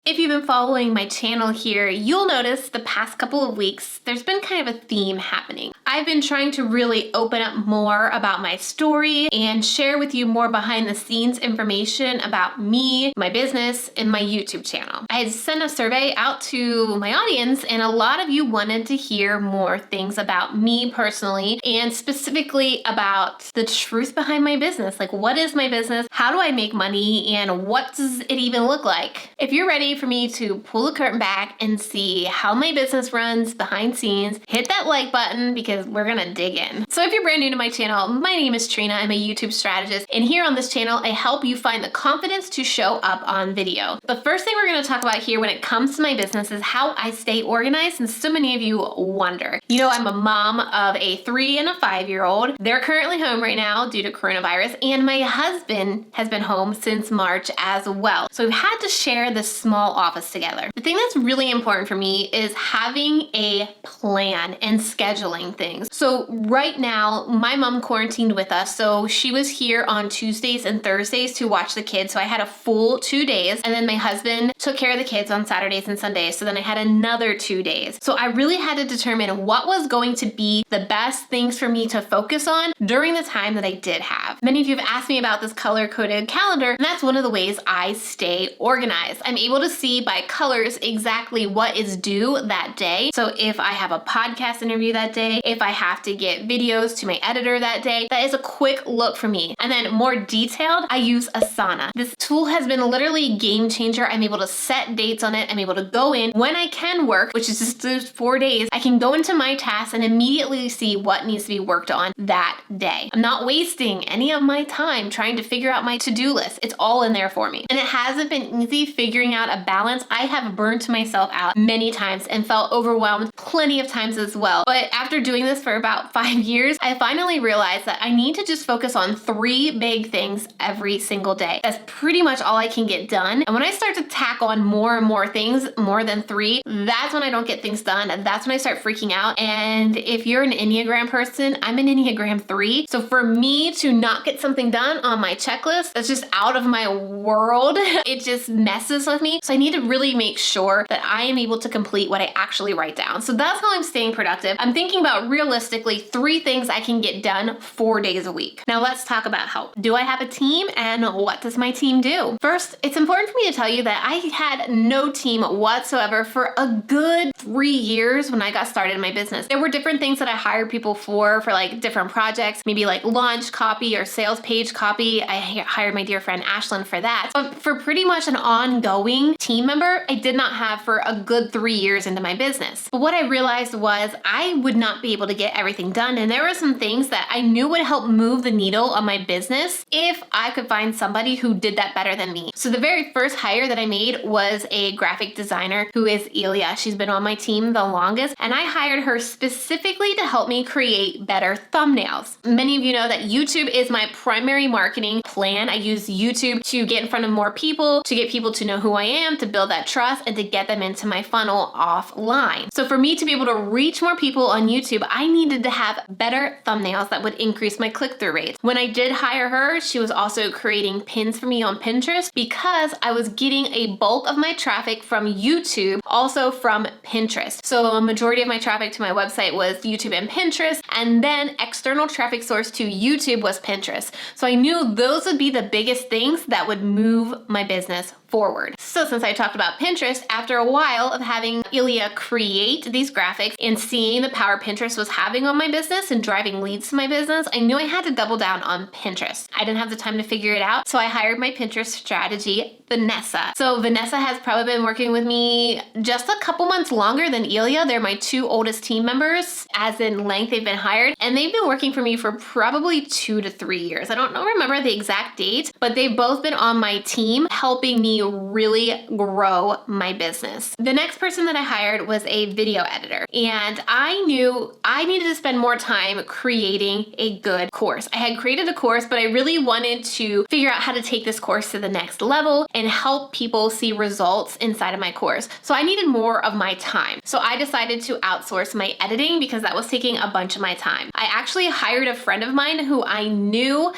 If you've been following my channel here, you'll notice the past couple of weeks, there's been kind of a theme happening. I've been trying to really open up more about my story and share with you more behind the scenes information about me, my business, and my YouTube channel. I had sent a survey out to my audience and a lot of you wanted to hear more things about me personally and specifically about the truth behind my business. Like, what is my business? How do I make money? And what does it even look like? If you're ready for me to pull the curtain back and see how my business runs behind scenes, hit that like button because we're gonna dig in. So if you're brand new to my channel, my name is Trina. I'm a YouTube strategist, and here on this channel, I help you find the confidence to show up on video. The first thing we're gonna talk about here when it comes to my business is how I stay organized, and so many of you wonder. You know, I'm a mom of a 3 and a 5-year-old. They're currently home right now due to coronavirus, and my husband has been home since March as well. So we've had to share this small office together. The thing that's really important for me is having a plan and scheduling things. So right now, my mom quarantined with us. So she was here on Tuesdays and Thursdays to watch the kids. So I had a full 2 days. And then my husband took care of the kids on Saturdays and Sundays. So then I had another 2 days. So I really had to determine what was going to be the best things for me to focus on during the time that I did have. Many of you have asked me about this color-coded calendar, and that's one of the ways I stay organized. I'm able to see by colors exactly what is due that day. So if I have a podcast interview that day, if I have to get videos to my editor that day, that is a quick look for me. And then more detailed, I use Asana. This tool has been literally a game changer. I'm able to set dates on it. I'm able to go in when I can work, which is just those 4 days. I can go into my tasks and immediately see what needs to be worked on that day. I'm not wasting any of my time trying to figure out my to-do list. It's all in there for me. And it hasn't been easy figuring out a balance. I have burnt myself out many times and felt overwhelmed plenty of times as well. But after doing this for about 5 years, I finally realized that I need to just focus on 3 big things every single day. That's pretty much all I can get done. And when I start to tack on more and more things, more than 3, that's when I don't get things done. And that's when I start freaking out. And if you're an Enneagram person, I'm an Enneagram 3. So for me to not get something done on my checklist, that's just out of my world. It just messes with me. So I need to really make sure that I am able to complete what I actually write down. So that's how I'm staying productive. I'm thinking about realistically 3 things I can get done 4 days a week. Now let's talk about help. Do I have a team and what does my team do? First, it's important for me to tell you that I had no team whatsoever for a good 3 years when I got started in my business. There were different things that I hired people for like different projects, maybe like launch copy or sales page copy. I hired my dear friend Ashlyn for that. But for pretty much an ongoing team member, I did not have for a good 3 years into my business. But what I realized was I would not be able to get everything done. And there were some things that I knew would help move the needle on my business if I could find somebody who did that better than me. So the very first hire that I made was a graphic designer who is Ilya. She's been on my team the longest, and I hired her specifically to help me create better thumbnails. Many of you know that YouTube is my primary marketing plan. I use YouTube to get in front of more people, to get people to know who I am, to build that trust, and to get them into my funnel offline. So for me to be able to reach more people on YouTube, I needed to have better thumbnails that would increase my click-through rates. When I did hire her, she was also creating pins for me on Pinterest because I was getting a bulk of my traffic from YouTube, also from Pinterest. So a majority of my traffic to my website was YouTube and Pinterest, and then external traffic source to YouTube was Pinterest. So I knew those would be the biggest things that would move my business forward. So since I talked about Pinterest, after a while of having Ilya create these graphics and seeing the power Pinterest was having on my business and driving leads to my business, I knew I had to double down on Pinterest. I didn't have the time to figure it out, so I hired my Pinterest strategy, Vanessa. So Vanessa has probably been working with me just a couple months longer than Ilya. They're my 2 oldest team members, as in length they've been hired, and they've been working for me for probably 2 to 3 years. I don't remember the exact date, but they've both been on my team helping me really grow my business. The next person that I hired was a video editor, and I knew I needed to spend more time creating a good course. I had created a course, but I really wanted to figure out how to take this course to the next level and help people see results inside of my course. So I needed more of my time. So I decided to outsource my editing because that was taking a bunch of my time. I actually hired a friend of mine who I knew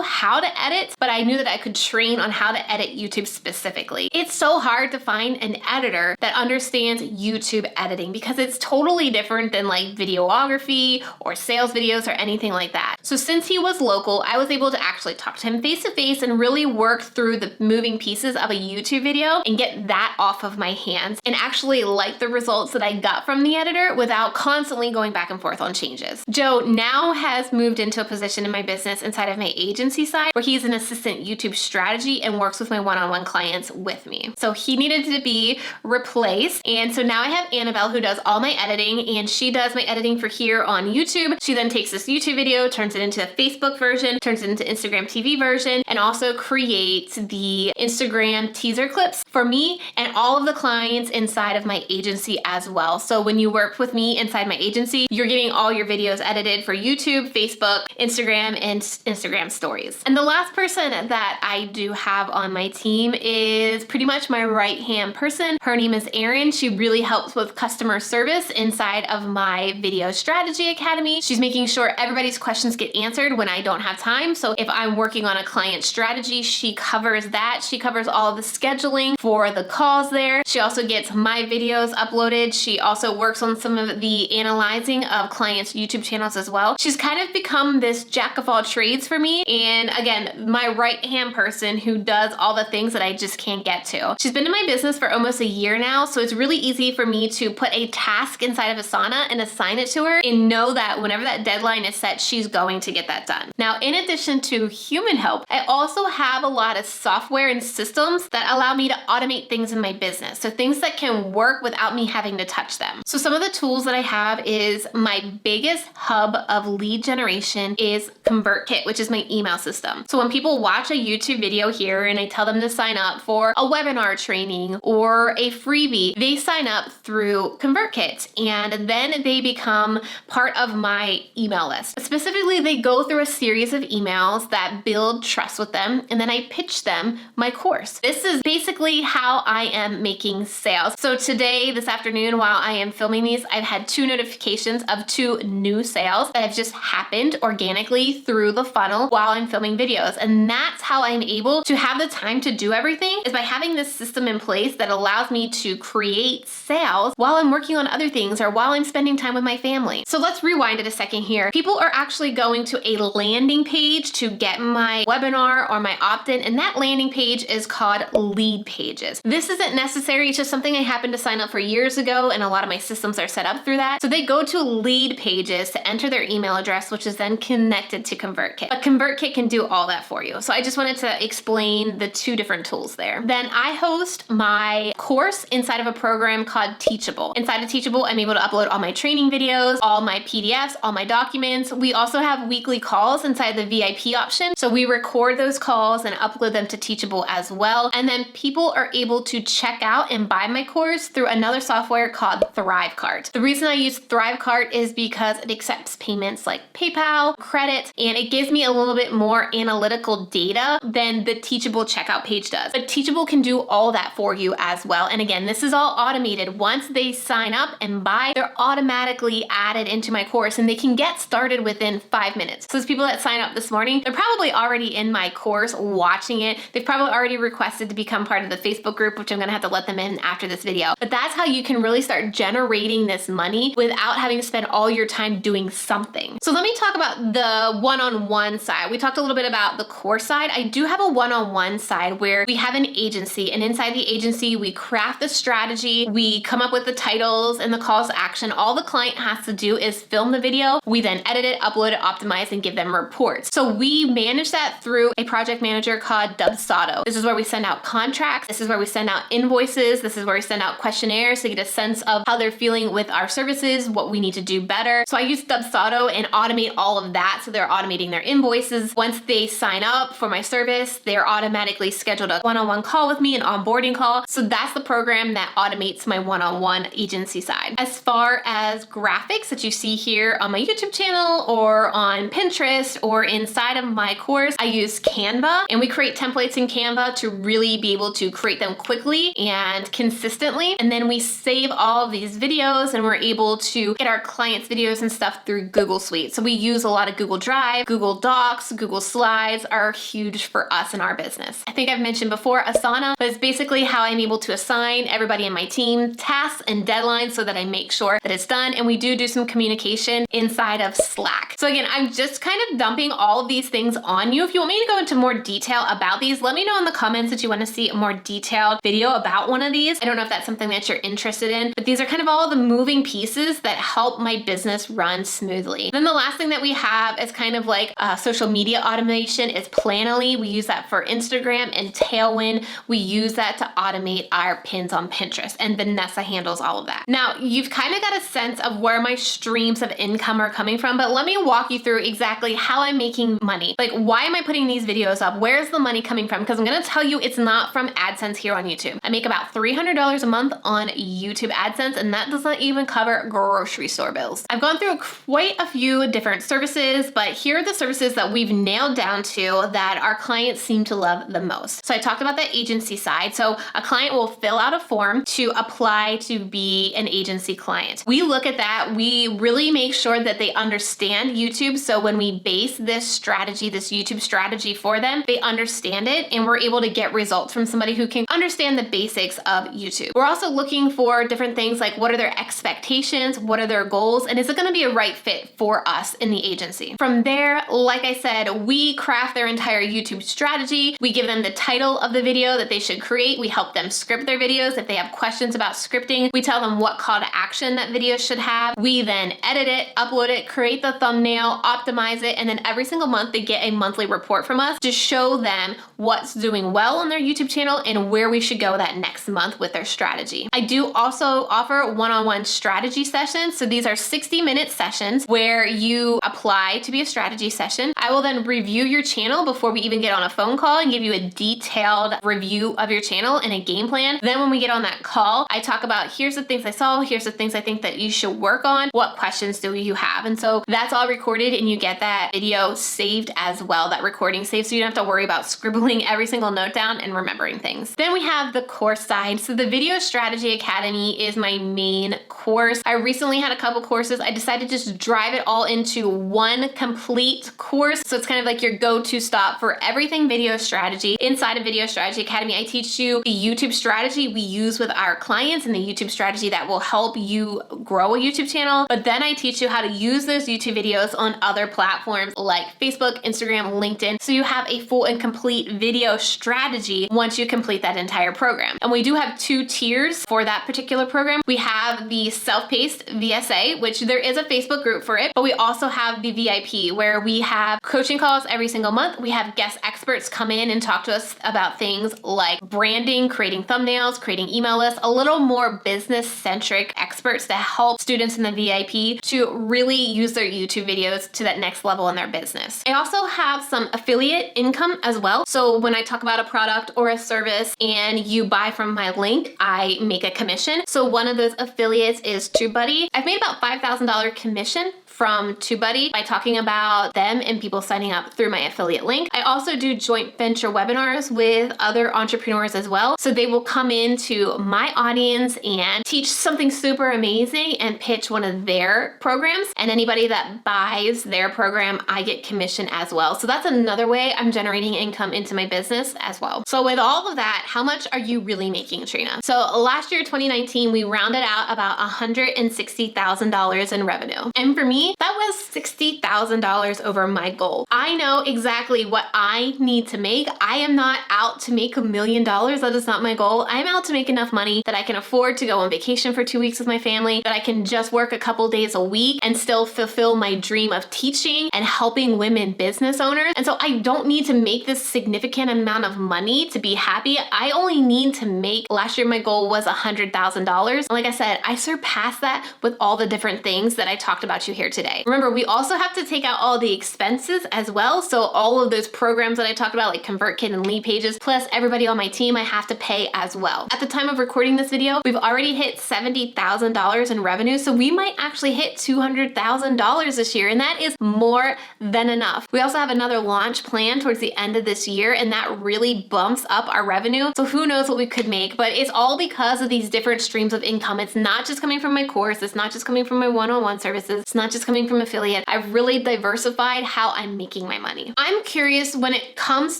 how to edit, but I knew that I could train on how to edit YouTube specifically. It's so hard to find an editor that understands YouTube editing because it's totally different than like videography or sales videos or anything like that. So since he was local, I was able to actually talk to him face to face and really work through the moving pieces of a YouTube video and get that off of my hands and actually like the results that I got from the editor without constantly going back and forth on changes. Joe now has moved into a position in my business inside of my agency side where he's an assistant YouTube strategy and works with my one-on-one clients with me. So he needed to be replaced. And so now I have Annabelle who does all my editing, and she does my editing for here on YouTube. She then takes this YouTube video, turns it into a Facebook version, turns it into Instagram TV version, and also creates the Instagram teaser clips for me and all of the clients inside of my agency as well. So when you work with me inside my agency, you're getting all your videos edited for YouTube, Facebook, Instagram, and Instagram stories. And the last person that I do have on my team is pretty much my right-hand person. Her name is Erin. She really helps with customer service inside of my Video Strategy Academy. She's making sure everybody's questions get answered when I don't have time. So if I'm working on a client strategy, she covers that. She covers all of the scheduling for the calls there. She also gets my videos uploaded. She also works on some of the analyzing of clients' YouTube channels as well. She's kind of become this jack of all trades for me. And again, my right-hand person who does all the things that I just can't get to. She's been in my business for almost a year now, so it's really easy for me to put a task inside of Asana and assign it to her and know that whenever that deadline is set, she's going to get that done. Now, in addition to human help, I also have a lot of software and systems that allow me to automate things in my business. So things that can work without me having to touch them. So some of the tools that I have is my biggest hub of lead generation is ConvertKit, which is my email system. So when people watch a YouTube video here and I tell them to sign up for a webinar training or a freebie, they sign up through ConvertKit and then they become part of my email list. Specifically, they go through a series of emails that build trust with them, and then I pitch them my course. This is basically how I am making sales. So today, this afternoon, while I am filming these, I've had 2 notifications of 2 new sales that have just happened organically through the funnel while I'm filming videos. And that's how I'm able to have the time to do everything, is by having this system in place that allows me to create sales while I'm working on other things or while I'm spending time with my family. So let's rewind it a second here. People are actually going to a landing page to get my webinar or my opt-in, and that landing page is called Lead Pages. This isn't necessary, it's just something I happened to sign up for years ago, and a lot of my systems are set up through that. So they go to Lead Pages to enter their email address, which is then connected to ConvertKit. But ConvertKit can do all that for you. So I just wanted to explain the 2 different tools there. Then I host my course inside of a program called Teachable. Inside of Teachable, I'm able to upload all my training videos, all my PDFs, all my documents. We also have weekly calls inside the VIP option. So we record those calls and upload them to Teachable as well. And then people are able to check out and buy my course through another software called Thrivecart. The reason I use Thrivecart is because it accepts payments like PayPal, credit, and it gives me a little bit more analytical data than the Teachable checkout page does. But Teachable can do all that for you as well. And again, this is all automated. Once they sign up and buy, they're automatically added into my course and they can get started within 5 minutes. So those people that sign up this morning, they're probably already in my course watching it. They've probably already requested to become part of the Facebook group, which I'm gonna have to let them in after this video. But that's how you can really start generating this money without having to spend all your time doing something. So let me talk about the one-on-one side. We talked a little bit about the course side. I do have a one-on-one side where we have an agency, and inside the agency, we craft the strategy, we come up with the titles and the calls to action. All the client has to do is film the video. We then edit it, upload it, optimize, and give them reports. So we manage that through a project manager called Dubsado. This is where we send out contracts. This is where we send out invoices. This is where we send out questionnaires to get a sense of how they're feeling with our services, what we need to do better. So I use Dubsado and automate all of that. So they're automating their invoices. Once they sign up for my service, they're automatically scheduled a one-on-one call with me, an onboarding call. So that's the program that automates my one-on-one agency side. As far as graphics that you see here on my YouTube channel or on Pinterest or inside of my course, I use Canva, and we create templates in Canva to really be able to create them quickly and consistently. And then we save all of these videos and we're able to get our clients' videos and stuff through Google Suite. So we use a lot of Google Drive, Google Docs, Google Slides are huge for us in our business. I think I've mentioned mentioned before, Asana, but it's basically how I'm able to assign everybody in my team tasks and deadlines so that I make sure that it's done. And we do some communication inside of Slack. So again, I'm just kind of dumping all of these things on you. If you want me to go into more detail about these, let me know in the comments that you want to see a more detailed video about one of these. I don't know if that's something that you're interested in, but these are kind of all the moving pieces that help my business run smoothly. Then the last thing that we have is kind of like social media automation is Planoly. We use that for Instagram, and Tailwind, we use that to automate our pins on Pinterest, and Vanessa handles all of that. Now, you've kind of got a sense of where my streams of income are coming from, but let me walk you through exactly how I'm making money. Like, why am I putting these videos up? Where's the money coming from? Because I'm gonna tell you it's not from AdSense here on YouTube. I make about $300 a month on YouTube AdSense, and that does not even cover grocery store bills. I've gone through quite a few different services, but here are the services that we've nailed down to that our clients seem to love the most. So I talked about the agency side. So a client will fill out a form to apply to be an agency client. We look at that. We really make sure that they understand YouTube. So when we base this strategy, this YouTube strategy for them, they understand it, and we're able to get results from somebody who can understand the basics of YouTube. We're also looking for different things like what are their expectations, what are their goals, and is it going to be a right fit for us in the agency? From there, like I said, we craft their entire YouTube strategy. We give them the title of the video that they should create. We help them script their videos. If they have questions about scripting, we tell them what call to action that video should have. We then edit it, upload it, create the thumbnail, optimize it, and then every single month they get a monthly report from us to show them what's doing well on their YouTube channel and where we should go that next month with their strategy. I do also offer one-on-one strategy sessions. So these are 60-minute sessions where you apply to be a strategy session. I will then review your channel before we even get on a phone call and give you a detailed review of your channel and a game plan. Then when we get on that call, I talk about here's the things I saw, here's the things I think that you should work on, what questions do you have? And so that's all recorded, and you get that video saved as well, that recording saved, so you don't have to worry about scribbling every single note down and remembering things. Then we have the course side. So the Video Strategy Academy is my main course. I recently had a couple courses. I decided to just drive it all into one complete course. So it's kind of like your go-to stop for everything video strategy. Inside of Video Strategy Academy, I teach you the YouTube strategy we use with our clients and the YouTube strategy that will help you grow a YouTube channel. But then I teach you how to use those YouTube videos on other platforms like Facebook, Instagram, LinkedIn. So you have a full and complete video strategy once you complete that entire program. And we do have 2 tiers for that particular program. We have the self-paced VSA, which there is a Facebook group for it, but we also have the VIP where we have coaching calls every single month. We have guest experts come in and talk to us about things like branding, creating thumbnails, creating email lists, a little more business-centric experts to help students in the VIP to really use their YouTube videos to that next level in their business. I also have some affiliate income as well. So when I talk about a product or a service and you buy from my link, I make a commission. So one of those affiliates is TubeBuddy. I've made about $5,000 commission from TubeBuddy by talking about them and people signing up through my affiliate link. I also do joint venture webinars with other entrepreneurs as well. So they will come into my audience and teach something super amazing and pitch one of their programs. And anybody that buys their program, I get commission as well. So that's another way I'm generating income into my business as well. So with all of that, how much are you really making, Trina? So last year, 2019, we rounded out about $160,000 in revenue. And for me, that was $60,000 over my goal. I know exactly what I need to make. I am not out to make $1 million. That is not my goal. I'm out to make enough money that I can afford to go on vacation for 2 weeks with my family, that I can just work a couple days a week and still fulfill my dream of teaching and helping women business owners. And so I don't need to make this significant amount of money to be happy. I only need to make, last year my goal was $100,000. Like I said, I surpassed that with all the different things that I talked about you here today. Remember, we also have to take out all the expenses as well. So all of those programs that I talked about, like ConvertKit and Lead Pages, plus everybody on my team, I have to pay as well. At the time of recording this video, we've already hit $70,000 in revenue. So we might actually hit $200,000 this year, and that is more than enough. We also have another launch plan towards the end of this year, and that really bumps up our revenue. So who knows what we could make, but it's all because of these different streams of income. It's not just coming from my course. It's not just coming from my one-on-one services. It's not just coming from affiliate. I've really diversified how I'm making my money. I'm curious, when it comes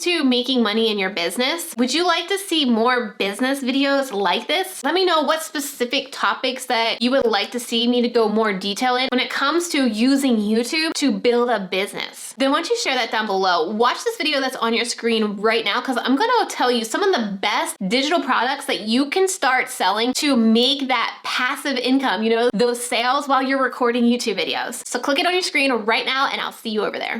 to making money in your business, would you like to see more business videos like this? Let me know what specific topics that you would like to see me to go more detail in when it comes to using YouTube to build a business. Then why don't you share that down below? Watch this video that's on your screen right now, because I'm gonna tell you some of the best digital products that you can start selling to make that passive income, you know, those sales while you're recording YouTube videos. So click it on your screen right now and I'll see you over there.